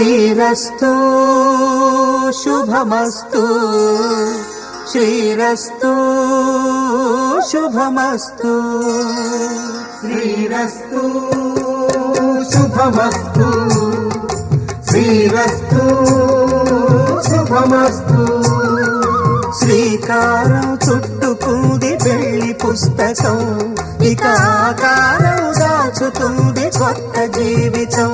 శ్రీరస్తు శుభమస్తు శ్రీరస్తు శుభమస్తు శ్రీరస్తు శుభమస్తు శ్రీరస్తు శుభమస్తు శ్రీకారం చుట్టుకుంది పెళ్లి పుస్తకం ఇక ఆకారం దాచుతుంది కొత్త జీవితం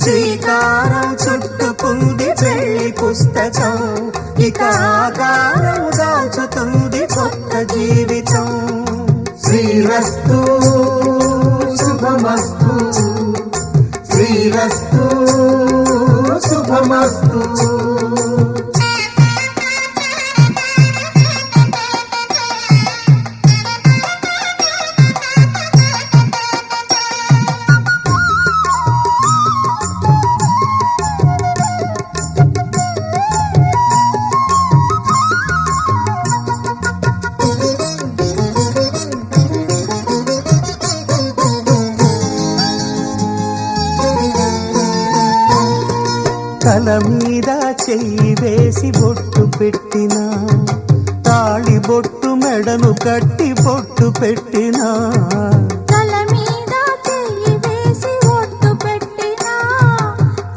శ్రీకారం చుట్టుకుంది పెళ్లి పుస్తకం ఇక ఆకారం దాచుతుంది కొత్త జీవితం శ్రీరస్తు శుభమస్తు శ్రీరస్తు శుభమస్తు తల మీద చెయ్యి వేసి బొట్టు పెట్టినా తాళి బొట్టు మెడను కట్టి బొట్టు పెట్టినా తల మీద చెయ్యి వేసి బొట్టు పెట్టినా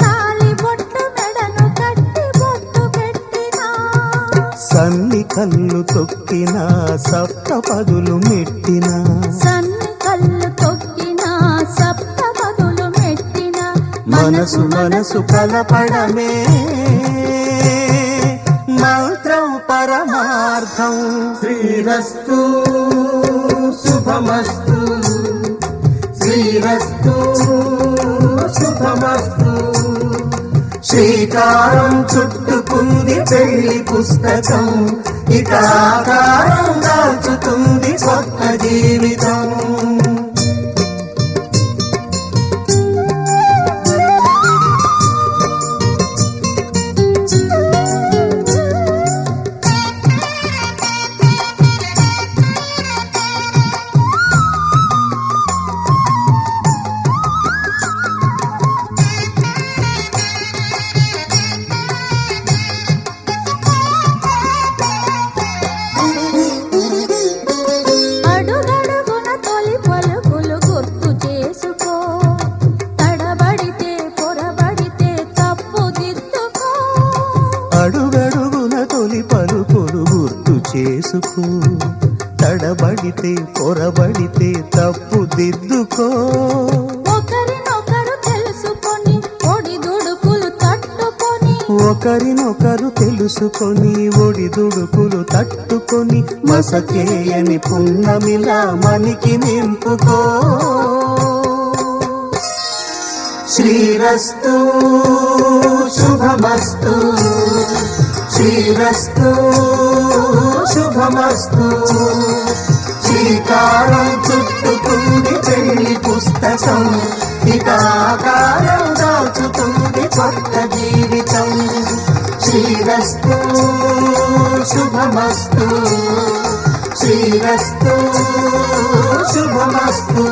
తాళి బొట్టు మెడను కట్టి బొట్టు పెట్టినా సన్ని కళ్ళు తొక్కినా సప్త పదులు మెట్టినా సన్ని కళ్ళు తొక్కినా సప్త పదులు మెట్టినా మనసు మనసు కలపడమే మంత్రం పరమార్థం శ్రీరస్తు శుభమస్తు శ్రీరస్తు శుభమస్తు శ్రీకారం చుట్టుకుంది పెళ్లి పుస్తకం ఇక ఆకారం దాచుతుంది కొత్త జీవితం అడుగడుగున తొలి పలుకులు గుర్తు చేసుకో తడబడితే పొరబడితే తప్పు దిద్దుకో ఒకరినొకరు తెలుసుకొని ఒడిదుడుకులు తట్టుకొని ఒకరినొకరు తెలుసుకొని ఒడిదుడుకులు తట్టుకొని మసకేయని పున్నమిలా మనికి నింపుకో శ్రీరస్తు శుభమస్తు శ్రీరస్తు శుభమస్తు శ్రీకారం చుట్టుకుంది పెళ్లి పుస్తకం ఇక ఆకారం దాచుతుంది కొత్త జీవితం శ్రీరస్తు శుభమస్తు శ్రీరస్తు శుభమస్తు